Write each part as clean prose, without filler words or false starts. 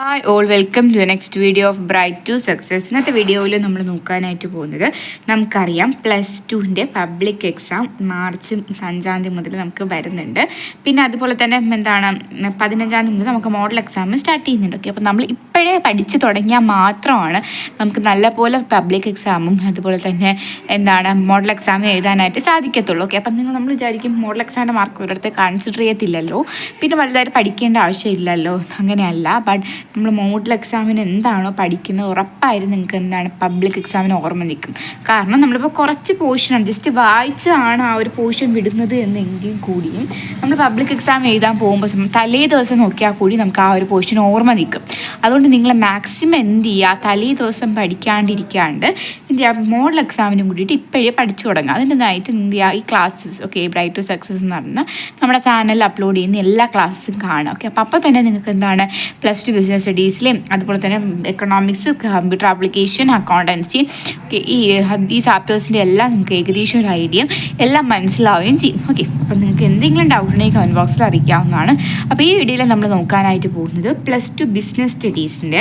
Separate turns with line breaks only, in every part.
Hi all welcome to next video of bright to success. ഇന്നത്തെ വീഡിയോയിൽ നമ്മൾ നോക്കാനായിട്ട് പോകുന്നത് നമുക്കറിയാം +2ൻ്റെ പബ്ലിക് എക്സാം മാർച്ച് 5 മുതൽ നമുക്ക് വരുന്നുണ്ട്. പിന്നെ അതുപോലെ തന്നെ 15 മുതൽ നമുക്ക് മോഡൽ എക്സാം സ്റ്റാർട്ട് ചെയ്യുന്നുണ്ട്. ഓക്കെ, അപ്പോൾ നമ്മൾ ഇപ്പോഴേ പഠിച്ച് തുടങ്ങിയാൽ മാത്രമാണ് നമുക്ക് നല്ലപോലെ പബ്ലിക് എക്സാമും അതുപോലെ തന്നെ മോഡൽ എക്സാമും എഴുതാനായിട്ട് സാധിക്കത്തുള്ളൂ. ഓക്കെ, അപ്പം നമ്മൾ വിചാരിക്കും മോഡൽ എക്സാമിൻ്റെ മാർക്ക് ഒരിടത്ത് കൺസിഡർ ചെയ്യത്തില്ലല്ലോ, പിന്നെ വലുതായിട്ട് പഠിക്കേണ്ട ആവശ്യമില്ലല്ലോ. അങ്ങനെയല്ല. ബട്ട് നമ്മൾ മോഡൽ എക്സാമിന് എന്താണോ പഠിക്കുന്നത് ഉറപ്പായിരുന്നു നിങ്ങൾക്ക് പബ്ലിക് എക്സാമിന് ഓർമ്മ നിൽക്കും. കാരണം നമ്മളിപ്പോൾ കുറച്ച് പോർഷനാണ് ജസ്റ്റ് വായിച്ചാണ് ആ ഒരു പോർഷൻ വിടുന്നത് എന്നെങ്കിൽ കൂടിയും നമ്മൾ പബ്ലിക് എക്സാം എഴുതാൻ പോകുമ്പോൾ തലേ ദിവസം നോക്കിയാൽ കൂടി നമുക്ക് ആ ഒരു പോർഷൻ ഓർമ്മ നിൽക്കും. അതുകൊണ്ട് നിങ്ങൾ മാക്സിമം എന്ത് ചെയ്യുക, തലേ ദിവസം പഠിക്കാണ്ടിരിക്കാണ്ട് എന്ത് ചെയ്യുക, മോഡൽ എക്സാമിനും കൂടിയിട്ട് ഇപ്പോഴേ പഠിച്ചു തുടങ്ങുക. അതിൻ്റെതായിട്ട് എന്ത് ചെയ്യുക, ഈ ക്ലാസ്സസ് ബ്രൈറ്റ് ടു സക്സസ് എന്ന് പറഞ്ഞാൽ നമ്മുടെ ചാനലിൽ അപ്ലോഡ് ചെയ്യുന്ന എല്ലാ ക്ലാസ്സും കാണുക. ഓക്കെ, അപ്പോൾ തന്നെ നിങ്ങൾക്ക് +2 ബിസിനസ് സ്റ്റഡീസിലെയും അതുപോലെ തന്നെ economics, computer application, accountancy, okay, ഈ ചാപ്റ്റേഴ്സിൻ്റെ എല്ലാം നമുക്ക് ഏകദേശം ഒരു ഐഡിയ എല്ലാം മനസ്സിലാവുകയും ചെയ്യും. ഓക്കെ, അപ്പോൾ നിങ്ങൾക്ക് എന്തെങ്കിലും ഡൗട്ട് ഉണ്ടെങ്കിൽ കമൻറ്റ് ബോക്സിൽ അറിയിക്കാവുന്നതാണ്. അപ്പോൾ ഈ വീഡിയോയിൽ നമ്മൾ നോക്കാനായിട്ട് പോകുന്നത് +2 ബിസിനസ് സ്റ്റഡീസിൽ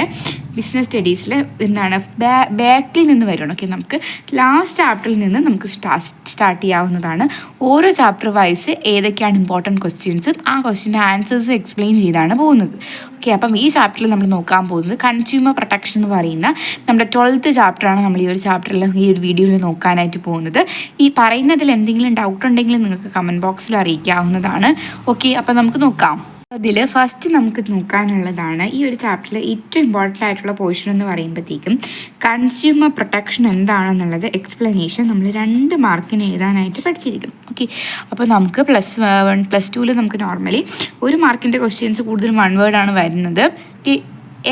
ബാക്കിൽ നിന്ന് വരണം. ഓക്കെ, നമുക്ക് ലാസ്റ്റ് ചാപ്റ്ററിൽ നിന്ന് നമുക്ക് സ്റ്റാർട്ട് ചെയ്യാവുന്നതാണ്. ഓരോ ചാപ്റ്റർ വൈസ് ഏതൊക്കെയാണ് ഇമ്പോർട്ടൻറ്റ് ക്വസ്റ്റ്യൻസും ആ ക്വസ്റ്റ്യൻ്റെ ആൻസേഴ്സ് എക്സ്പ്ലെയിൻ ചെയ്താണ് പോകുന്നത്. ഓക്കെ, അപ്പം ഈ ചാപ്റ്ററിൽ നമ്മൾ നോക്കാൻ പോകുന്നത് കൺസ്യൂമർ പ്രൊട്ടക്ഷൻ എന്ന് പറയുന്ന നമ്മുടെ 12th ചാപ്റ്ററാണ്. നമ്മൾ ഈ ഒരു ചാപ്റ്ററിൽ ഈ ഒരു വീഡിയോയിൽ നോക്കാനായിട്ട് പോകുന്നത്. ഈ പറയുന്നതിൽ എന്തെങ്കിലും ഡൗട്ട് ഉണ്ടെങ്കിൽ നിങ്ങൾക്ക് കമൻറ്റ് ബോക്സിൽ അറിയിക്കാവുന്നതാണ്. ഓക്കെ, അപ്പം നമുക്ക് നോക്കാം. അതിൽ ഫസ്റ്റ് നമുക്ക് നോക്കാനുള്ളതാണ് ഈ ഒരു ചാപ്റ്ററിൽ ഏറ്റവും ഇമ്പോർട്ടൻ്റ് ആയിട്ടുള്ള പോർഷൻ എന്ന് പറയുമ്പോഴത്തേക്കും കൺസ്യൂമർ പ്രൊട്ടക്ഷൻ എന്താണെന്നുള്ളത് എക്സ്പ്ലനേഷൻ നമ്മൾ 2 മാർക്കിന് എഴുതാനായിട്ട് പഠിച്ചിരിക്കണം. ഓക്കെ, അപ്പോൾ നമുക്ക് +2 നമുക്ക് നോർമലി 1 മാർക്കിൻ്റെ ക്വസ്റ്റ്യൻസ് കൂടുതലും 1 വേർഡാണ് വരുന്നത്.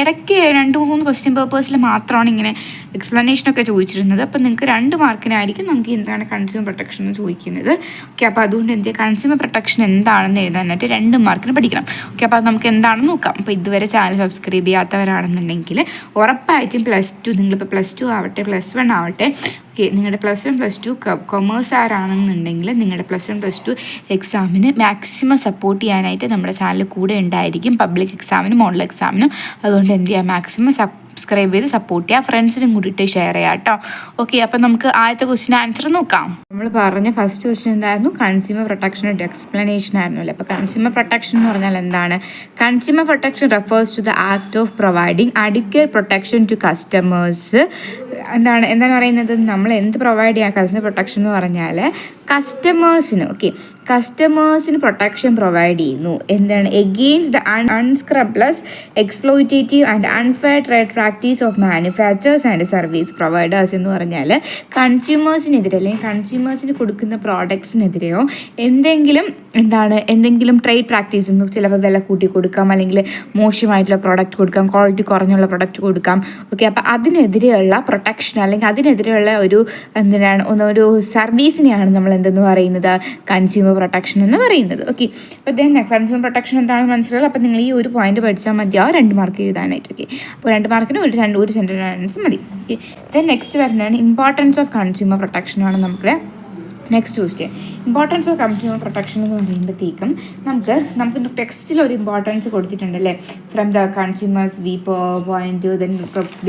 ഇടയ്ക്ക് 2-3 ക്വസ്റ്റ്യൻ പേപ്പേഴ്സിൽ മാത്രമാണ് ഇങ്ങനെ എക്സ്പ്ലനേഷനൊക്കെ ചോദിച്ചിരുന്നത്. അപ്പോൾ നിങ്ങൾക്ക് 2 മാർക്കിനായിരിക്കും നമുക്ക് എന്താണ് കൺസ്യൂമർ പ്രൊട്ടക്ഷൻ എന്ന് ചോദിക്കുന്നത്. ഓക്കെ, അപ്പോൾ അതുകൊണ്ട് കൺസ്യൂമർ പ്രൊട്ടക്ഷൻ എന്താണെന്ന് എഴുതാനായിട്ട് 2 മാർക്കിന് പഠിക്കണം. ഓക്കെ, അപ്പോൾ അത് നമുക്ക് എന്താണെന്ന് നോക്കാം. അപ്പോൾ ഇതുവരെ ചാനൽ സബ്സ്ക്രൈബ് ചെയ്യാത്തവരാണെന്നുണ്ടെങ്കിൽ ഉറപ്പായിട്ടും നിങ്ങളിപ്പോൾ +2 ആവട്ടെ +1 ആവട്ടെ, ഓക്കെ, നിങ്ങളുടെ +1 +2 കൊമേഴ്സ് ആരാണെന്നുണ്ടെങ്കിൽ നിങ്ങളുടെ +1 +2 എക്സാമിന് മാക്സിമം സപ്പോർട്ട് ചെയ്യാനായിട്ട് നമ്മുടെ ചാനൽ കൂടെ ഉണ്ടായിരിക്കും, പബ്ലിക് എക്സാമിനും മോഡൽ എക്സാമിനും. അതുകൊണ്ട് എന്ത് ചെയ്യുക, മാക്സിമം സബ്സ്ക്രൈബ് ചെയ്ത് സപ്പോർട്ട് ചെയ്യുക, ഫ്രണ്ട്സിനും കൂടിയിട്ട് ഷെയർ ചെയ്യാം കേട്ടോ. ഓക്കെ, അപ്പോൾ നമുക്ക് ആദ്യത്തെ ക്വസ്റ്റ്യൻ ആൻസർ നോക്കാം. നമ്മൾ പറഞ്ഞ ഫസ്റ്റ് ക്വസ്റ്റ്യൻ എന്തായിരുന്നു, കൺസ്യൂമർ പ്രൊട്ടക്ഷൻ്റെ എക്സ്പ്ലനേഷൻ ആയിരുന്നല്ലോ. അപ്പോൾ കൺസ്യൂമർ പ്രൊട്ടക്ഷൻ എന്ന് പറഞ്ഞാൽ എന്താണ്? Consumer protection refers to the act of providing adequate protection to customers. എന്താണ് പറയുന്നത്, നമ്മൾ എന്ത് പ്രൊവൈഡ് ചെയ്യാം കൺസ്യൂമർ പ്രൊട്ടക്ഷൻ എന്ന് പറഞ്ഞാൽ കസ്റ്റമേഴ്സിന് പ്രൊട്ടക്ഷൻ പ്രൊവൈഡ് ചെയ്യുന്നു. Against the unscrupulous, exploitative and unfair trade practice of manufacturers and service providers എന്ന് പറഞ്ഞാൽ കൺസ്യൂമേഴ്സിനെതിരെ അല്ലെങ്കിൽ കൺസ്യൂമേഴ്സിന് കൊടുക്കുന്ന പ്രോഡക്ട്സിനെതിരെയോ എന്തെങ്കിലും ട്രേഡ് പ്രാക്ടീസ്, ചിലപ്പോൾ വില കൂട്ടി കൊടുക്കാം, അല്ലെങ്കിൽ മോശമായിട്ടുള്ള പ്രോഡക്റ്റ് കൊടുക്കാം, ക്വാളിറ്റി കുറഞ്ഞുള്ള പ്രൊഡക്റ്റ് കൊടുക്കാം. ഓക്കെ, അപ്പോൾ അതിനെതിരെയുള്ള പ്രൊട്ടക്ഷൻ അല്ലെങ്കിൽ അതിനെതിരെയുള്ള ഒരു സർവീസിനെയാണ് നമ്മൾ എന്തെന്ന് പറയുന്നത്, കൺസ്യൂമർ പ്രൊട്ടക്ഷൻ എന്ന് പറയുന്നത്. ഓക്കെ, അപ്പോൾ കൺസ്യൂമർ പ്രൊട്ടക്ഷൻ എന്താണെന്ന് മനസ്സിലാവും. അപ്പോൾ നിങ്ങൾ ഈ ഒരു പോയിന്റ് പഠിച്ചാൽ മതിയാവും 2 മാർക്ക് എഴുതാനായിട്ട്. ഓക്കെ, അപ്പോൾ 2 മാർക്കിന് ഒരു സെൻറ്റൻസ് മതി. ഓക്കെ, നെക്സ്റ്റ് വരുന്നതാണ് ഇമ്പോർട്ടൻസ് ഓഫ് കൺസ്യൂമർ പ്രൊട്ടക്ഷനാണ് നമുക്ക് next question. Importance of consumer protection എന്ന് പറയുമ്പോഴത്തേക്കും നമുക്ക് ടെക്സ്റ്റിൽ ഒരു ഇമ്പോർട്ടൻസ് കൊടുത്തിട്ടുണ്ടല്ലേ, from the consumers view point, then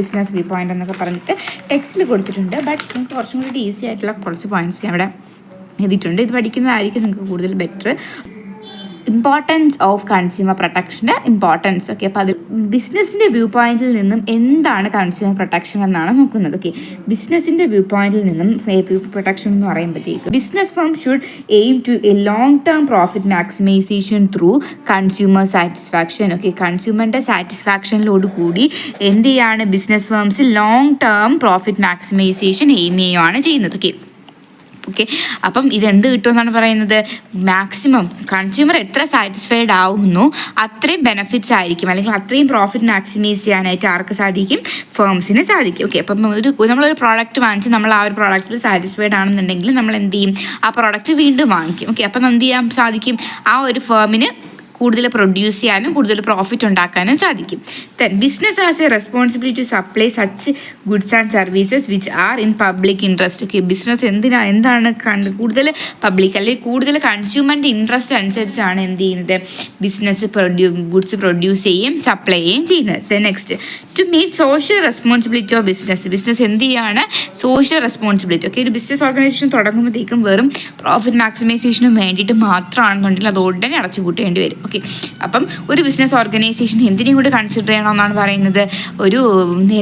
business view point എന്നൊക്കെ പറഞ്ഞിട്ട് ടെക്സ്റ്റിൽ കൊടുത്തിട്ടുണ്ട്. ബട്ട് നിങ്ങൾക്ക് കുറച്ചും കൂടി ഈസി ആയിട്ടുള്ള കുറച്ച് പോയിന്റ്സ് ഞാൻ ഇവിടെ എഴുതിയിട്ടുണ്ട്. ഇത് പഠിക്കുന്നതായിരിക്കും നിങ്ങൾക്ക് കൂടുതൽ ബെറ്റർ. ഇമ്പോർട്ടൻസ് ഓഫ് കൺസ്യൂമർ പ്രൊട്ടക്ഷൻ്റെ ഇമ്പോർട്ടൻസ്. ഓക്കെ, അപ്പോൾ അത് ബിസിനസ്സിൻ്റെ വ്യൂ പോയിന്റിൽ നിന്നും എന്താണ് കൺസ്യൂമർ പ്രൊട്ടക്ഷൻ എന്നാണ് നോക്കുന്നത്. ഓക്കെ, ബിസിനസ്സിൻ്റെ വ്യൂ പോയിന്റിൽ നിന്നും പ്രൊട്ടക്ഷൻ എന്ന് പറയുമ്പോഴത്തേക്ക് business firm should aim to a long term profit maximisation through consumer satisfaction. Okay, കൺസ്യൂമറിൻ്റെ സാറ്റിസ്ഫാക്ഷനിലോട് കൂടി എന്ത് ചെയ്യാണ് business firms long term profit maximisation aim ചെയ്യുകയാണ് ചെയ്യുന്നത്. ഓക്കെ, അപ്പം ഇതെന്ത് കിട്ടുമെന്നാണ് പറയുന്നത്, മാക്സിമം കൺസ്യൂമർ എത്ര സാറ്റിസ്ഫൈഡ് ആവുന്നു അത്രയും ബെനിഫിറ്റ്സ് ആയിരിക്കും, അല്ലെങ്കിൽ അത്രയും പ്രോഫിറ്റ് മാക്സിമൈസ് ചെയ്യാനായിട്ട് ആർക്ക് സാധിക്കും, ഫേംസിന് സാധിക്കും. ഓക്കെ, അപ്പം നമ്മളൊരു പ്രോഡക്റ്റ് വാങ്ങിച്ച് നമ്മൾ ആ ഒരു പ്രോഡക്റ്റിൽ സാറ്റിസ്ഫൈഡ് ആണെന്നുണ്ടെങ്കിൽ നമ്മൾ എന്ത് ചെയ്യും, ആ പ്രോഡക്റ്റ് വീണ്ടും വാങ്ങിക്കും. ഓക്കെ, അപ്പം എന്ത് ചെയ്യാൻ സാധിക്കും, ആ ഒരു ഫേമിന് കൂടുതൽ പ്രൊഡ്യൂസ് ചെയ്യാനും കൂടുതൽ പ്രോഫിറ്റ് ഉണ്ടാക്കാനും സാധിക്കും. Then business has a responsibility to supply such goods and services which are in public interest. Okay, business എന്താണ് കൂടുതൽ പബ്ലിക് അല്ലെങ്കിൽ കൂടുതൽ കൺസ്യൂമറിൻ്റെ ഇൻട്രസ്റ്റ് അനുസരിച്ചാണ് എന്ത് ചെയ്യുന്നത്, ബിസിനസ് ഗുഡ്സ് പ്രൊഡ്യൂസ് ചെയ്യുകയും സപ്ലൈ ചെയ്യുകയും ചെയ്യുന്നത്. Then next, to meet social responsibility of business എന്ത് ചെയ്യാണ്, സോഷ്യൽ റെസ്പോൺസിബിലിറ്റി. ഓക്കെ, ഒരു ബിസിനസ് ഓർഗനൈസേഷൻ തുടങ്ങുമ്പോഴത്തേക്കും വെറും പ്രോഫിറ്റ് മാക്സിമൈസേഷന് വേണ്ടിയിട്ട് മാത്രമാണെന്നുണ്ടെങ്കിൽ അത് ഉടനെ അടച്ചുപൂട്ടേണ്ടി വരും. ഓക്കെ, അപ്പം ഒരു ബിസിനസ് ഓർഗനൈസേഷൻ എന്തിനും കൂടെ കൺസിഡർ ചെയ്യണമെന്നാണ് പറയുന്നത്,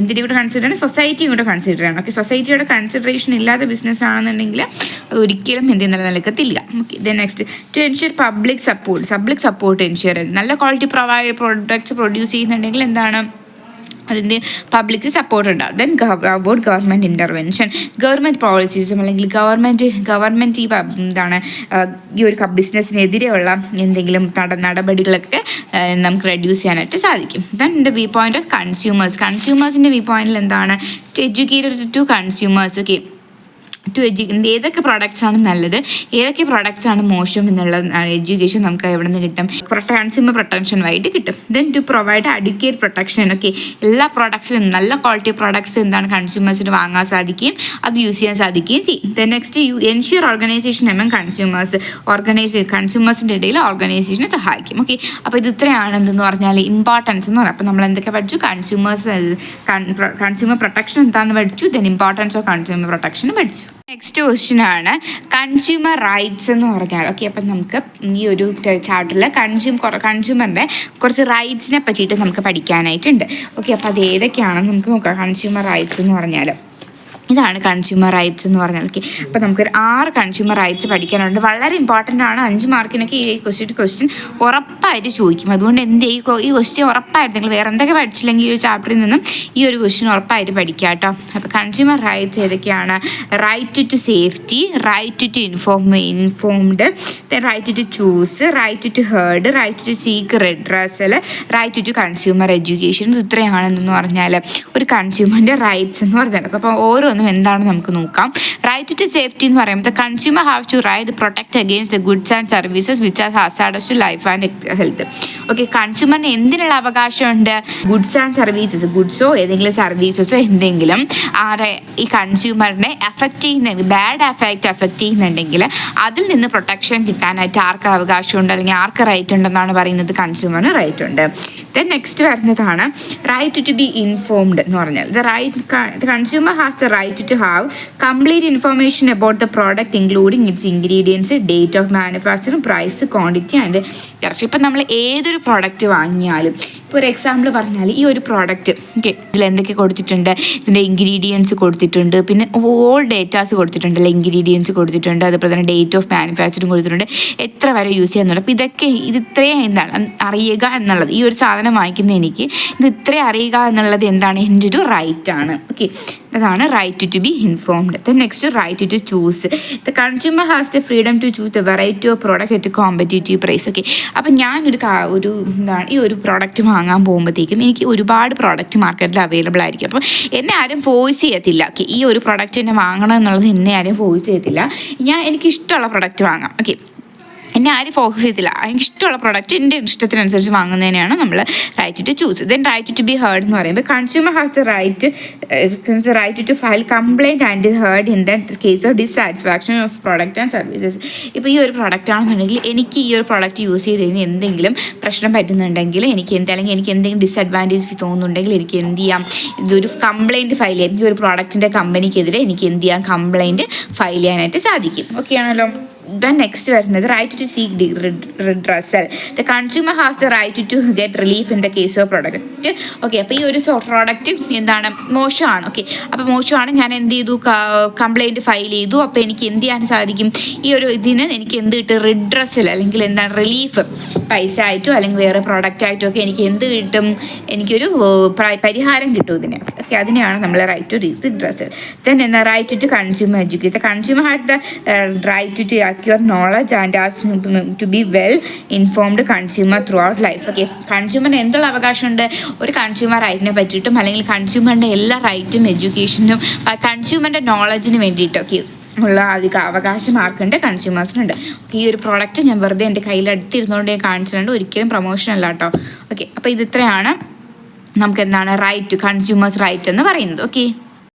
എന്തിനും കൂടെ കൺസിഡർ ചെയ്യണം, സൊസൈറ്റിയും കൂടെ കൺസിഡർ ചെയ്യണം. ഓക്കെ, സൊസൈറ്റിയുടെ കൺസിഡറേഷൻ ഇല്ലാത്ത ബിസിനസ് ആണെന്നുണ്ടെങ്കിൽ അത് ഒരിക്കലും നിലനിൽക്കത്തില്ല. Okay, then next, to ensure public support ensure. നല്ല ക്വാളിറ്റി പ്രൊഡക്ട്സ് പ്രൊഡ്യൂസ് ചെയ്യുന്നുണ്ടെങ്കിൽ എന്താണ്, അതിൻ്റെ പബ്ലിക് സപ്പോർട്ട് ഉണ്ടാവും. Then about government intervention, government പോളിസീസും അല്ലെങ്കിൽ ഗവൺമെൻറ് ഈ ഒരു ബിസിനസ്സിനെതിരെയുള്ള എന്തെങ്കിലും നടപടികളൊക്കെ നമുക്ക് റെഡ്യൂസ് ചെയ്യാനായിട്ട് സാധിക്കും. Then the view point of കൺസ്യൂമേഴ്സിൻ്റെ വ്യൂ പോയിന്റിൽ എന്താണ്, to educate to consumers. Okay, ഏതൊക്കെ പ്രോഡക്റ്റ്സ് ആണ് നല്ലത്, ഏതൊക്കെ പ്രോഡക്റ്റ്സ് ആണ് മോശം എന്നുള്ള എഡ്യൂക്കേഷൻ നമുക്ക് എവിടെ നിന്ന് കിട്ടും, കൺസ്യൂമർ പ്രൊട്ടക്ഷൻ വഴിയിട്ട് കിട്ടും. Then to provide adequate protection. Okay, എല്ലാ പ്രോഡക്ട്സിലും നല്ല ക്വാളിറ്റി പ്രോഡക്ട്സ് എന്താണ് കൺസ്യൂമേഴ്സിന് വാങ്ങാൻ സാധിക്കുകയും അത് യൂസ് ചെയ്യാൻ സാധിക്കുകയും ചെയ്യും. Then next, ensure organisation among കൺസ്യൂമേഴ്സിൻ്റെ ഇടയിൽ ഓർഗനൈസേഷനെ സഹായിക്കും. ഓക്കെ, അപ്പോൾ ഇത് ഇത്രയാണ് എന്തെന്ന് പറഞ്ഞാൽ ഇമ്പോർട്ടൻസ് എന്ന് പറയാം. അപ്പോൾ നമ്മൾ എന്തൊക്കെ പഠിച്ചു, കൺസ്യൂമർ പ്രൊട്ടക്ഷൻ എന്താണെന്ന് പഠിച്ചു, then importance of consumer protection പഠിച്ചു. നെക്സ്റ്റ് ക്വസ്റ്റ്യൻ ആണ് കൺസ്യൂമർ റൈറ്റ്സ് എന്ന് പറഞ്ഞാൽ. ഓക്കെ, അപ്പം നമുക്ക് ഈ ഒരു ചാപ്റ്ററിൽ കൺസ്യൂമറിൻ്റെ കുറച്ച് റൈറ്റ്സിനെ പറ്റിയിട്ട് നമുക്ക് പഠിക്കാനായിട്ടുണ്ട്. ഓക്കെ, അപ്പോൾ അത് ഏതൊക്കെയാണെന്ന് നമുക്ക് നോക്കാം. കൺസ്യൂമർ റൈറ്റ്സ് എന്ന് പറഞ്ഞാൽ ഇതാണ് കൺസ്യൂമർ റൈറ്റ്സ് എന്ന് പറഞ്ഞാൽ. ഓക്കെ, അപ്പോൾ നമുക്കൊരു 6 കൺസ്യൂമർ റൈറ്റ്സ് പഠിക്കാനുണ്ട്. വളരെ ഇമ്പോർട്ടൻ്റ് ആണ്. 5 മാർക്കിനൊക്കെ ഈ ക്വസ്റ്റ്യൻ ഉറപ്പായിട്ട് ചോദിക്കും. അതുകൊണ്ട് എന്ത് ഈ ക്വസ്റ്റ്യൻ ഉറപ്പായിട്ട് നിങ്ങൾ വേറെ എന്തൊക്കെ പഠിച്ചില്ലെങ്കിൽ ഈ ഒരു ചാപ്റ്ററിൽ നിന്നും ഈ ഒരു ക്വസ്റ്റ്യൻ ഉറപ്പായിട്ട് പഠിക്കുക കേട്ടോ. അപ്പോൾ കൺസ്യൂമർ റൈറ്റ്സ് ഏതൊക്കെയാണ്, right to safety, right to informed, right to choose, right to heard, right to seek redressal, right to consumer education. ഇത് ഇത്രയാണെന്ന് പറഞ്ഞാൽ ഒരു കൺസ്യൂമറിൻ്റെ റൈറ്റ്സ് എന്ന് പറഞ്ഞാൽ. അപ്പോൾ ഓരോന്നും എന്താണ് നമുക്ക് നോക്കാം. റൈറ്റ് ടു സേഫ്റ്റി എന്ന് പറയുമ്പോൾ consumer have to right protect against the goods and services which are hazardous to life and health. Okay, കൺസ്യൂമറിന് എന്തിനുള്ള അവകാശമുണ്ട്, ഗുഡ്സ് ആൻഡ് സർവീസസ്, ഗുഡ്സോ ഏതെങ്കിലും സർവീസസോ എന്തെങ്കിലും ഈ കൺസ്യൂമറിനെ ബാഡ് എഫക്റ്റ് ചെയ്യുന്നുണ്ടെങ്കിൽ അതിൽ നിന്ന് പ്രൊട്ടക്ഷൻ കിട്ടാനായിട്ട് ആർക്ക് അവകാശമുണ്ട് അല്ലെങ്കിൽ ആർക്ക് റൈറ്റ് ഉണ്ടെന്നാണ് പറയുന്നത്, കൺസ്യൂമറിന് റൈറ്റ് ഉണ്ട്. ദെൻ നെക്സ്റ്റ് വരുന്നതാണ് റൈറ്റ് ടു ബി ഇൻഫോംഡ് എന്ന് പറഞ്ഞാൽ. The consumer has the right to have complete information about the product including its ingredients, date of manufacturing, price, quantity and charge. ഇപ്പം നമ്മൾ ഏതൊരു പ്രോഡക്റ്റ് വാങ്ങിയാലും ഇപ്പോൾ ഒരു എക്സാമ്പിൾ പറഞ്ഞാൽ ഈ ഒരു പ്രോഡക്റ്റ് ഓക്കെ ഇതിൽ എന്തൊക്കെ കൊടുത്തിട്ടുണ്ട്, ഇതിൻ്റെ ഇൻഗ്രീഡിയൻസ് കൊടുത്തിട്ടുണ്ട്, പിന്നെ ഓൾ ഡേറ്റാസ് കൊടുത്തിട്ടുണ്ട്, അല്ലെ ഇൻഗ്രീഡിയൻസ് കൊടുത്തിട്ടുണ്ട്, അതുപോലെ തന്നെ ഡേറ്റ് ഓഫ് മാനുഫാക്ചറിങ് കൊടുത്തിട്ടുണ്ട്, എത്ര വരെ യൂസ് ചെയ്യാന്നുള്ളത്. അപ്പോൾ ഇതൊക്കെ ഇത്രയും എന്താണ് അറിയുക എന്നുള്ളത്, ഈ ഒരു സാധനം വാങ്ങിക്കുന്ന എനിക്ക് ഇത് ഇത്രയും അറിയുക എന്നുള്ളത് എന്താണ്, എൻ്റെ ഒരു റൈറ്റ് ആണ്. ഓക്കെ, അതാണ് right to be informed. Then next right to choose. The consumer has the freedom to choose the variety of product at competitive price. Okay, അപ്പം ഞാനൊരു എന്താണ് ഈ ഒരു പ്രോഡക്റ്റ് വാങ്ങാൻ പോകുമ്പോഴത്തേക്കും എനിക്ക് ഒരുപാട് പ്രോഡക്റ്റ് മാർക്കറ്റിൽ അവൈലബിൾ ആയിരിക്കും. അപ്പം എന്നെ ആരും ഫോഴ്സ് ചെയ്യത്തില്ല. ഓക്കെ, ഈ ഒരു പ്രോഡക്റ്റ് എന്നെ വാങ്ങണം എന്നുള്ളത് എന്നെ ആരും ഫോഴ്സ് ചെയ്യത്തില്ല. എനിക്കിഷ്ടമുള്ള പ്രോഡക്റ്റ് വാങ്ങാം. ഓക്കെ, എന്നെ ആരും ഫോക്കസ് ചെയ്തില്ല. എനിക്ക് ഇഷ്ടമുള്ള പ്രോഡക്റ്റ് എൻ്റെ ഇഷ്ടത്തിനനുസരിച്ച് വാങ്ങുന്നതിനെയാണ് നമ്മൾ right to choose. Then right to be heard എന്ന് പറയുമ്പോൾ consumer has the right to file complaint and heard in the case of dissatisfaction of product and services. ഇപ്പോൾ ഈ ഒരു പ്രോഡക്റ്റ് ആണെന്നുണ്ടെങ്കിൽ എനിക്ക് ഈ ഒരു പ്രോഡക്റ്റ് യൂസ് ചെയ്ത് കഴിഞ്ഞാൽ എന്തെങ്കിലും പ്രശ്നം പറ്റുന്നുണ്ടെങ്കിൽ എനിക്ക് അല്ലെങ്കിൽ എനിക്ക് എന്തെങ്കിലും ഡിസഡ്വാൻറ്റേജ് തോന്നുന്നുണ്ടെങ്കിൽ എനിക്ക് എന്ത് ചെയ്യാം, ഇതൊരു കംപ്ലൈൻറ്റ് ഫയൽ ചെയ്യാം. ഈ ഒരു പ്രോഡക്റ്റിൻ്റെ കമ്പനിക്കെതിരെ എനിക്ക് എന്ത് ചെയ്യാം, കംപ്ലൈൻറ്റ് ഫയൽ ചെയ്യാനായിട്ട് സാധിക്കും. ഓക്കെ ആണല്ലോ. Then next വരുന്നത് right to seek redressal. The consumer has the right to get relief in the case of product. Okay, അപ്പോൾ ഈ ഒരു പ്രോഡക്റ്റ് എന്താണ് മോശമാണ്. ഓക്കെ, അപ്പോൾ മോശമാണ്, ഞാൻ എന്ത് ചെയ്തു, കംപ്ലൈൻറ്റ് ഫയൽ ചെയ്തു. അപ്പോൾ എനിക്ക് എന്ത് ചെയ്യാൻ സാധിക്കും, ഈ ഒരു ഇതിന് എനിക്ക് എന്ത് കിട്ടും, റിഡ്രസൽ അല്ലെങ്കിൽ എന്താണ് റിലീഫ്, പൈസ ആയിട്ടോ അല്ലെങ്കിൽ വേറെ പ്രോഡക്റ്റ് ആയിട്ടോ ഒക്കെ എനിക്ക് എന്ത് കിട്ടും, എനിക്കൊരു പരിഹാരം കിട്ടും ഇതിന്. ഓക്കെ, അതിനെയാണ് നമ്മൾ റൈറ്റ് ടു റിഡ്രസൽ. ദെൻ എന്താ right to consumer education. The consumer has the right to acquire knowledge and as to be well informed consumer throughout life. Okay, കൺസ്യൂമറിന് എന്തുള്ള അവകാശമുണ്ട്, ഒരു കൺസ്യൂമർ റൈറ്റിനെ പറ്റിയിട്ടും അല്ലെങ്കിൽ കൺസ്യൂമറിൻ്റെ എല്ലാ റൈറ്റും എഡ്യൂക്കേഷനും കൺസ്യൂമറിൻ്റെ നോളജിന് വേണ്ടിയിട്ട്. ഓക്കെ, ഉള്ള അധിക അവകാശം ആർക്കുണ്ട്? കൺസ്യൂമേഴ്സിനുണ്ട്. ഈ ഒരു പ്രോഡക്റ്റ് ഞാൻ വെറുതെ എൻ്റെ കയ്യിൽ അടുത്തിരുന്നുകൊണ്ട് ഞാൻ കാണിച്ചിട്ടുണ്ട്, ഒരിക്കലും പ്രൊമോഷൻ അല്ല കേട്ടോ. ഓക്കെ, അപ്പോൾ ഇത്രയാണ് നമുക്ക് എന്താണ് റൈറ്റ്, കൺസ്യൂമേഴ്സ് റൈറ്റ് എന്ന് പറയുന്നത്. ഓക്കെ,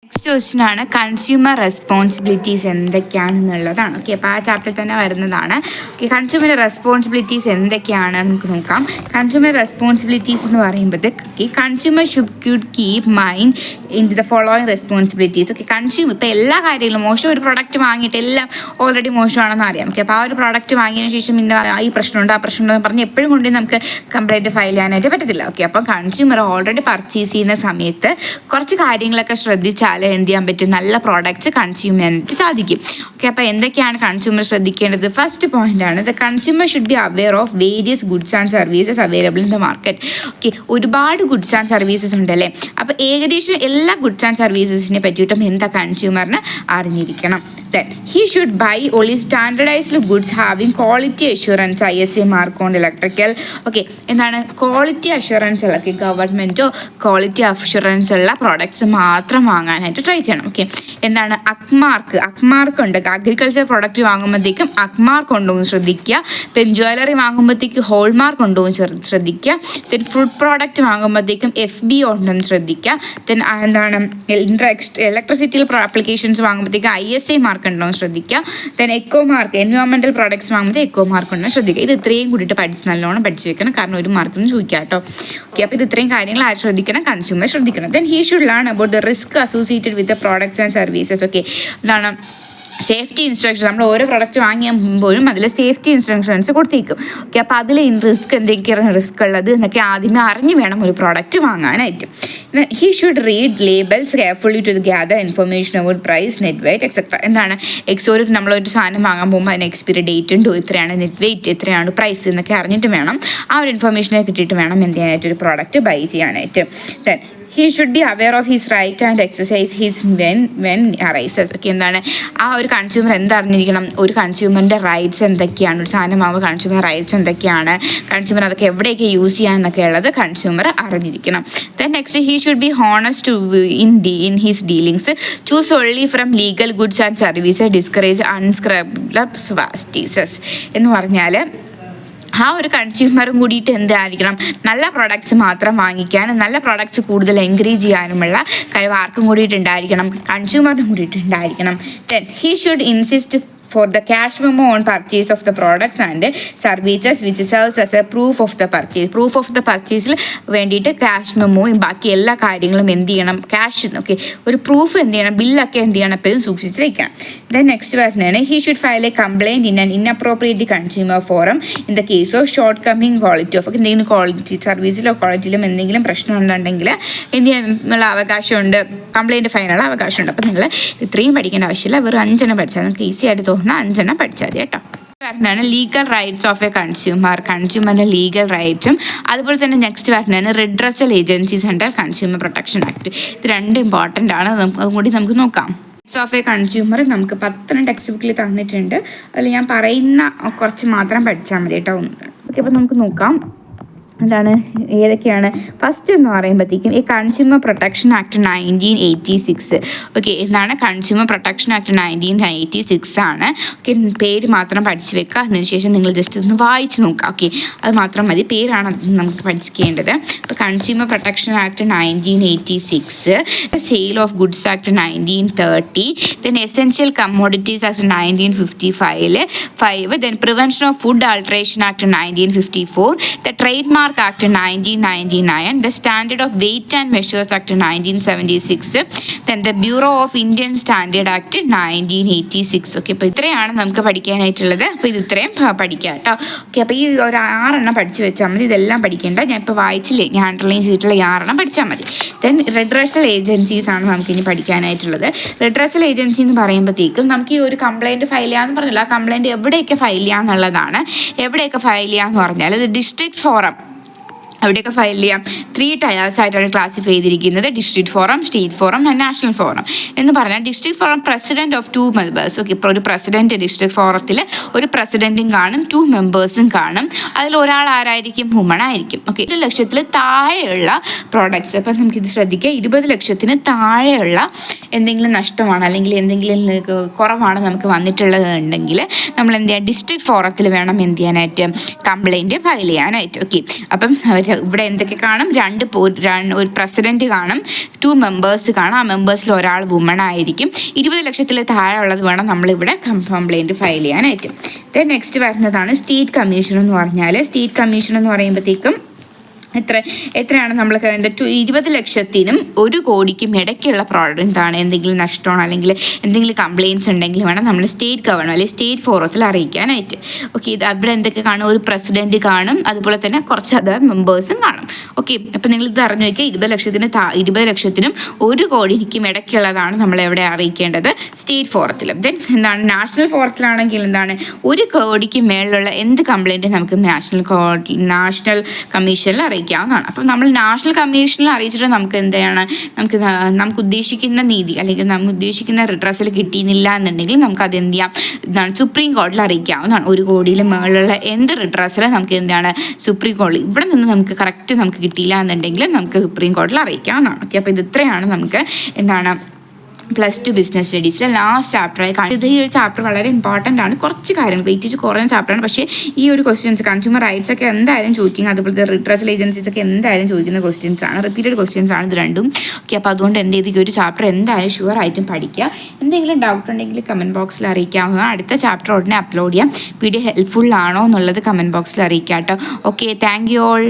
നെക്സ്റ്റ് ക്വസ്റ്റ്യൻ ആണ് കൺസ്യൂമർ റെസ്പോൺസിബിലിറ്റീസ് എന്തൊക്കെയാണെന്നുള്ളതാണ്. ഓക്കെ, അപ്പോൾ ആ ചാപ്റ്ററിൽ തന്നെ വരുന്നതാണ്. ഓക്കെ, കൺസ്യൂമർ റെസ്പോൺസിബിലിറ്റീസ് എന്തൊക്കെയാണ് നമുക്ക് നോക്കാം. കൺസ്യൂമർ റെസ്പോൺസിബിലിറ്റീസ് എന്ന് പറയുമ്പോഴത്തേക്ക് consumer should keep mind in the following responsibilities. Okay, consumer ഇപ്പോൾ എല്ലാ കാര്യങ്ങളും മോശം ഒരു പ്രോഡക്റ്റ് വാങ്ങിയിട്ട് എല്ലാം ഓൾറെഡി മോശമാണെന്ന് അറിയാം. ഓക്കെ, അപ്പോൾ ആ ഒരു പ്രോഡക്റ്റ് വാങ്ങിയതിന് ശേഷം ഇന്ന ഈ പ്രശ്നമുണ്ട് ആ പ്രശ്നമുണ്ടെന്ന് പറഞ്ഞ് എപ്പോഴും കൊണ്ട് നമുക്ക് കംപ്ലൈൻറ്റ് ഫയൽ ചെയ്യാനായിട്ട് പറ്റത്തില്ല. ഓക്കെ, അപ്പം കൺസ്യൂമർ ഓൾറെഡി പർച്ചേസ് ചെയ്യുന്ന സമയത്ത് കുറച്ച് കാര്യങ്ങളൊക്കെ ശ്രദ്ധിച്ചാൽ എന്ത് ചെയ്യാൻ പറ്റും? നല്ല പ്രോഡക്റ്റ്സ് കൺസ്യൂം ചെയ്യാനായിട്ട് സാധിക്കും. ഓക്കെ, അപ്പോൾ എന്തൊക്കെയാണ് കൺസ്യൂമർ ശ്രദ്ധിക്കേണ്ടത്? ഫസ്റ്റ് പോയിന്റ് ആണ് the consumer should be aware of various goods and services available in the market. Okay, ഒരുപാട് ഗുഡ്സ് ആൻഡ് സർവീസസ് ഉണ്ടല്ലേ. അപ്പോൾ ഏകദേശം എല്ലാ ഗുഡ്സ് ആൻഡ് സർവീസസിനെ പറ്റിയിട്ടും എന്താ കൺസ്യൂമറിന് അറിഞ്ഞിരിക്കണം. Then he should buy only standardized goods having quality assurance ISA mark on electrical. Okay, എന്താണ് quality assurance ഉള്ള ഗവൺമെൻറ്റോ ക്വാളിറ്റി അഷുറൻസ് ഉള്ള പ്രോഡക്ട്സ് മാത്രം വാങ്ങാനായിട്ട് ട്രൈ ചെയ്യണം. ഓക്കെ, എന്താണ് അക്മാർക്ക് ഉണ്ട്. അഗ്രികൾച്ചർ പ്രോഡക്റ്റ് വാങ്ങുമ്പോഴത്തേക്കും അക്മാർക്ക് ഉണ്ടോ എന്ന് ശ്രദ്ധിക്കുക. പിന്നെ ജ്വല്ലറി വാങ്ങുമ്പോഴത്തേക്ക് ഹോൾമാർക്ക് ഉണ്ടോ എന്ന് ശ്രദ്ധിക്കുക. ദെൻ ഫ്രൂട്ട് പ്രോഡക്റ്റ് വാങ്ങുമ്പോഴത്തേക്കും FB ഉണ്ടെന്ന് ശ്രദ്ധിക്കുക. ദെൻ എന്താണ് ഇലക്ട്രിസിറ്റിയിൽ ആപ്ലിക്കേഷൻസ് വാങ്ങുമ്പോഴത്തേക്ക് ISA മാർക്ക് ഉണ്ടോ എന്ന് ശ്രദ്ധിക്കുക. Then eco mark environmental products വാങ്ങുമ്പോൾ എക്കോ മാർക്ക് ഉണ്ടോ ശ്രദ്ധിക്കുക. ഇത് ഇത്രയും കൂടിയിട്ട് നല്ലോണം പഠിച്ച് വെക്കണം, കാരണം ഒരു മാർക്കിനും ചോദിക്കാം കേട്ടോ. ഓക്കെ, അപ്പോൾ ഇത് ഇത്രയും കാര്യങ്ങൾ ആര് ശ്രദ്ധിക്കണം? കൺസ്യൂമർ ശ്രദ്ധിക്കണം. Then he should learn about the risk associated with the products and services. Okay, എന്താണ് സേഫ്റ്റി ഇൻസ്ട്രക്ഷൻ. നമ്മൾ ഓരോ പ്രൊഡക്റ്റ് വാങ്ങിയുമ്പോഴും അതിൽ സേഫ്റ്റി ഇൻസ്ട്രക്ഷൻസ് കൊടുത്തേക്കും. ഓക്കെ, അപ്പോൾ അതിൽ റിസ്ക് എന്തൊക്കെയാണ് റിസ്ക് ഉള്ളത് എന്നൊക്കെ ആദ്യമേ അറിഞ്ഞ് വേണം ഒരു പ്രോഡക്റ്റ് വാങ്ങാനായിട്ട്. He should read labels carefully to gather information about price, net weight etcetera. എന്താണ് ഒരു നമ്മളൊരു സാധനം വാങ്ങാൻ പോകുമ്പോൾ അതിന് എക്സ്പയറി ഡേറ്റ് ഉണ്ടോ, എത്രയാണ് നെറ്റ് വെയിറ്റ്, എത്രയാണ് പ്രൈസ് എന്നൊക്കെ അറിഞ്ഞിട്ട് വേണം ആ ഒരു ഇൻഫർമേഷനെ കിട്ടിയിട്ട് വേണം എന്ത് ചെയ്യാനായിട്ട് ഒരു പ്രോഡക്റ്റ് ബൈ ചെയ്യാനായിട്ട്. Then he should be aware of his right and exercise his when arises. Okay, എന്താണ് ആ ഒരു കൺസ്യൂമർ എന്തറിഞ്ഞിരിക്കണം? ഒരു കൺസ്യൂമറിൻ്റെ റൈറ്റ്സ് എന്തൊക്കെയാണ്, ഒരു സാധനം ആകുമ്പോൾ കൺസ്യൂമർ റൈറ്റ്സ് എന്തൊക്കെയാണ്, കൺസ്യൂമർ അതൊക്കെ എവിടെയൊക്കെ യൂസ് ചെയ്യാനൊക്കെ ഉള്ളത് കൺസ്യൂമർ അറിഞ്ഞിരിക്കണം. Then next he should be honest in his dealings, choose only from legal goods and services, discourage unscrupulous practices. എന്ന് പറഞ്ഞാൽ ആ ഒരു കൺസ്യൂമറും കൂടിയിട്ട് എന്തായിരിക്കണം? നല്ല പ്രോഡക്റ്റ്സ് മാത്രം വാങ്ങിക്കാനും നല്ല പ്രോഡക്റ്റ്സ് കൂടുതൽ എൻകറേജ് ചെയ്യാനുമുള്ള കഴിവ് ആർക്കും കൂടിയിട്ടുണ്ടായിരിക്കണം? കൺസ്യൂമറിനും കൂടിയിട്ടുണ്ടായിരിക്കണം. Then he should insist for the cash memo on purchase of the products and services which serves as a proof of the purchase. Proof of the purchaseൽ വേണ്ടിയിട്ട് ക്യാഷ് മെമ്മോയും ബാക്കി എല്ലാ കാര്യങ്ങളും എന്ത് ചെയ്യണം? ക്യാഷ്. ഓക്കെ, ഒരു പ്രൂഫ് എന്ത് ചെയ്യണം? ബില്ലൊക്കെ എന്ത് ചെയ്യണം? എപ്പോഴും സൂക്ഷിച്ച് വയ്ക്കണം. ദെൻ നെക്സ്റ്റ് വരുന്നതാണ് he should file A complaint in an inappropriate consumer forum in the case of short coming quality of. എന്തെങ്കിലും ക്വാളിറ്റി സർവീസിലോ ക്വാളിറ്റിയിലും എന്തെങ്കിലും പ്രശ്നം ഉണ്ടെങ്കിൽ എന്ത് ചെയ്യാനുള്ള അവകാശമുണ്ട്? കംപ്ലയിൻറ്റ് ഫയലുള്ള അവകാശമുണ്ട്. അപ്പോൾ നിങ്ങൾ ഇത്രയും പഠിക്കേണ്ട ആവശ്യമില്ല, വെറും 5 പഠിച്ചാൽ നിങ്ങൾക്ക് ഈസി ആയിട്ട് തോന്നുന്ന 5 പഠിച്ചാൽ മതി കേട്ടോ. വരുന്നതാണ് ലീഗൽ റൈറ്റ്സ് ഓഫ് എ കൺസ്യൂമറിൻ്റെ ലീഗൽ റൈറ്റ്സും അതുപോലെ തന്നെ നെക്സ്റ്റ് വരുന്നതാണ് redressal agencies under consumer protection act. ഇത് 2 ഇമ്പോർട്ടൻ്റ് ആണ്, അതും കൂടി നമുക്ക് നോക്കാം. റൈറ്റ്സ് ഓഫ് എ കൺസ്യൂമർ നമുക്ക് 10 ടെക്സ്റ്റ് ബുക്കിൽ തന്നിട്ടുണ്ട്, അതിൽ ഞാൻ പറയുന്ന കുറച്ച് മാത്രം പഠിച്ചാൽ മതി കേട്ടോ. ഓക്കെ, അപ്പോൾ നമുക്ക് നോക്കാം എന്താണ് ഏതൊക്കെയാണ്. ഫസ്റ്റ് എന്ന് പറയുമ്പോഴത്തേക്കും ഈ കൺസ്യൂമർ പ്രൊട്ടക്ഷൻ ആക്ട് 1986. ഓക്കെ, എന്താണ് കൺസ്യൂമർ പ്രൊട്ടക്ഷൻ ആക്ട് 1986 ആണ്. ഓക്കെ, പേര് മാത്രം പഠിച്ചു വെക്കുക, അതിനുശേഷം നിങ്ങൾ ജസ്റ്റ് ഒന്ന് വായിച്ച് നോക്കുക. ഓക്കെ, അത് മാത്രം മതി, പേരാണ് നമുക്ക് പഠിക്കേണ്ടത്. അപ്പോൾ consumer protection act 1986, sale of goods act 1930, then essential commodities act 1955, then prevention of food alteration act 1954, the trade mark Act 1999, the Standard of Weight and Measures Act 1976, then the Bureau of Indian Standard Act 1986. Okay, അപ്പോൾ ഇത്രയാണ് നമുക്ക് പഠിക്കാനായിട്ടുള്ളത്. അപ്പോൾ ഇത് ഇത്രയും പഠിക്കാം കേട്ടോ. Okay, അപ്പോൾ ഈ ഒരു 6 പഠിച്ചു വെച്ചാൽ മതി, ഇതെല്ലാം പഠിക്കേണ്ട. ഞാൻ ഇപ്പോൾ വായിച്ചില്ലേ, ഞാൻ അണ്ടർലൈൻ ചെയ്തിട്ടുള്ള 6 പഠിച്ചാൽ മതി. ദെൻ റിഡ്രസൽ ഏജൻസീസ് ആണ് നമുക്കിനി പഠിക്കാനായിട്ടുള്ളത്. റിഡ്രസൽ ഏജൻസി എന്ന് പറയുമ്പോഴത്തേക്കും നമുക്ക് ഈ ഒരു കംപ്ലയിൻറ്റ് ഫയൽ ചെയ്യാമെന്ന് പറഞ്ഞില്ല, ആ കംപ്ലയിൻറ്റ് എവിടെയൊക്കെ ഫയൽ ചെയ്യാമെന്നുള്ളതാണ്. എവിടെയൊക്കെ ഫയൽ ചെയ്യാമെന്ന് പറഞ്ഞാൽ ഇത് ഡിസ്ട്രിക്ട് ഫോറം അവിടെയൊക്കെ ഫയൽ ചെയ്യാം. 3 ടയേഴ്സ് ആയിട്ടാണ് ക്ലാസിഫൈ ചെയ്തിരിക്കുന്നത്: district forum, state forum and national forum. എന്ന് പറഞ്ഞാൽ district forum president of 2 members. Okay, ഇപ്പോൾ ഒരു പ്രസിഡന്റ് ഡിസ്ട്രിക്ട് ഫോറത്തിൽ ഒരു പ്രസിഡന്റും കാണും, 2 മെമ്പേഴ്സും കാണും. അതിൽ ഒരാൾ ആരായിരിക്കും? വുമൺ ആയിരിക്കും. ഓക്കെ, 20 ലക്ഷത്തിൽ താഴെയുള്ള പ്രോഡക്ട്സ്, അപ്പം നമുക്കിത് ശ്രദ്ധിക്കുക. 20 ലക്ഷത്തിന് താഴെയുള്ള എന്തെങ്കിലും നഷ്ടമാണ് അല്ലെങ്കിൽ എന്തെങ്കിലും കുറവാണ് നമുക്ക് വന്നിട്ടുള്ളത് ഉണ്ടെങ്കിൽ നമ്മൾ എന്ത് ചെയ്യുക? ഡിസ്ട്രിക്ട് ഫോറത്തിൽ വേണം എന്ത് ചെയ്യാനായിട്ട്? കംപ്ലൈൻറ്റ് ഫയൽ ചെയ്യാനായിട്ട്. ഓക്കെ, അപ്പം ഇവിടെ എന്തൊക്കെ കാണും? ഒരു പ്രസിഡന്റ് കാണും, 2 മെമ്പേഴ്സ് കാണും. ആ മെമ്പേഴ്സിൽ ഒരാൾ വുമൺ ആയിരിക്കും. 20 ലക്ഷത്തിൽ താഴെ ഉള്ളത് വേണം നമ്മളിവിടെ കംപ്ലൈൻറ്റ് ഫയൽ ചെയ്യാനായിട്ട്. ദെൻ നെക്സ്റ്റ് വരുന്നതാണ് സ്റ്റേറ്റ് കമ്മീഷൻ എന്ന് പറഞ്ഞാൽ. സ്റ്റേറ്റ് കമ്മീഷൻ എന്ന് പറയുമ്പോഴത്തേക്കും എത്രയാണ് നമ്മൾ 20 ലക്ഷത്തിനും 1 കോടിക്കും ഇടയ്ക്കുള്ള പ്രോഡക്റ്റ് എന്താണ്? എന്തെങ്കിലും നഷ്ടമാണ് അല്ലെങ്കിൽ എന്തെങ്കിലും കംപ്ലയിൻറ്റ്സ് ഉണ്ടെങ്കിൽ വേണം നമ്മൾ സ്റ്റേറ്റ് ഗവൺമെൻറ് അല്ലെങ്കിൽ സ്റ്റേറ്റ് ഫോറത്തിൽ അറിയിക്കാനായിട്ട്. ഓക്കെ, ഇത് അവിടെ എന്തൊക്കെ കാണും? ഒരു പ്രസിഡന്റ് കാണും, അതുപോലെ തന്നെ കുറച്ച് അതർ മെമ്പേഴ്സും കാണും. ഓക്കെ, അപ്പം നിങ്ങൾ ഇത് അറിഞ്ഞു വയ്ക്കുക. 20 ലക്ഷത്തിനും 1 കോടിക്കും ഇടയ്ക്കുള്ളതാണ് നമ്മൾ എവിടെ അറിയിക്കേണ്ടത്? സ്റ്റേറ്റ് ഫോറത്തിൽ. ദെൻ എന്താണ്? നാഷണൽ ഫോറത്തിലാണെങ്കിൽ എന്താണ്? 1 കോടിക്ക് മേളിലുള്ള എന്ത് കംപ്ലയിൻറ്റ് നമുക്ക് നാഷണൽ കമ്മീഷനിൽ അറിയിക്കാം. അപ്പം നമ്മൾ നാഷണൽ കമ്മീഷനിൽ അറിയിച്ചിട്ട് നമുക്ക് എന്താണ്? നമുക്ക് ഉദ്ദേശിക്കുന്ന നീതി അല്ലെങ്കിൽ നമുക്ക് ഉദ്ദേശിക്കുന്ന റിഡ്രസൽ കിട്ടിയില്ല എന്നുണ്ടെങ്കിൽ നമുക്ക് അത് എന്ത് ചെയ്യാം? സുപ്രീം കോടതിയിൽ അറിയിക്കാവുന്നതാണ്. 1 കോടിയിൽ മുകളിലുള്ള എന്ത് റിഡ്രസൽ നമുക്ക് എന്താണ്? സുപ്രീം കോടതി. ഇവിടെ നിന്ന് നമുക്ക് കറക്റ്റ് നമുക്ക് കിട്ടിയില്ല എന്നുണ്ടെങ്കിൽ നമുക്ക് സുപ്രീം കോടതിയിൽ അറിയിക്കാവുന്നതാണ്. ഓക്കെ, അപ്പോൾ ഇത് ഇത്രയാണ് നമുക്ക് എന്താണ് +2 ബിസിനസ് സ്റ്റഡീസിലെ ലാസ്റ്റ് ചാപ്റ്ററായി കാണുന്നത്. ഈ ഒരു ചാപ്റ്റർ വളരെ ഇമ്പോർട്ടൻ്റ് ആണ്. കുറച്ച് കാര്യങ്ങൾ വെയിറ്റേജ് കുറഞ്ഞ ചാപ്റ്ററാണ്. പക്ഷേ ഈ ഒരു ക്വസ്റ്റ്യൻസ് കൺസ്യൂമർ റൈറ്റ്സ് ഒക്കെ എന്തായാലും ചോദിക്കുന്നത്, അതുപോലെ റിട്രസൽ ഏജൻസീസ് ഒക്കെ എന്തായാലും ചോദിക്കുന്ന ക്വസ്റ്റ്യൻസ് ആണ്. റിപ്പീറ്റഡ് ക്വസ്റ്റ്യൻസ് ആണ് ഇത് രണ്ടും. ഓക്കെ, അപ്പോൾ അതുകൊണ്ട് എന്ത് ചെയ്ത് ഈ ഒരു ചാപ്റ്റർ എന്തായാലും ഷുവർ ആയിട്ടും പഠിക്കുക. എന്തെങ്കിലും ഡൗട്ട് ഉണ്ടെങ്കിൽ കമൻറ്റ് ബോക്സിൽ അറിയിക്കാവുന്നതാണ്. അടുത്ത ചാപ്റ്റർ ഉടനെ അപ്ലോഡ് ചെയ്യാം. വീഡിയോ ഹെൽപ്ഫുൾ ആണോ എന്നുള്ളത് കമൻറ്റ് ബോക്സിൽ അറിയിക്കാം കേട്ടോ. Okay, thank you all.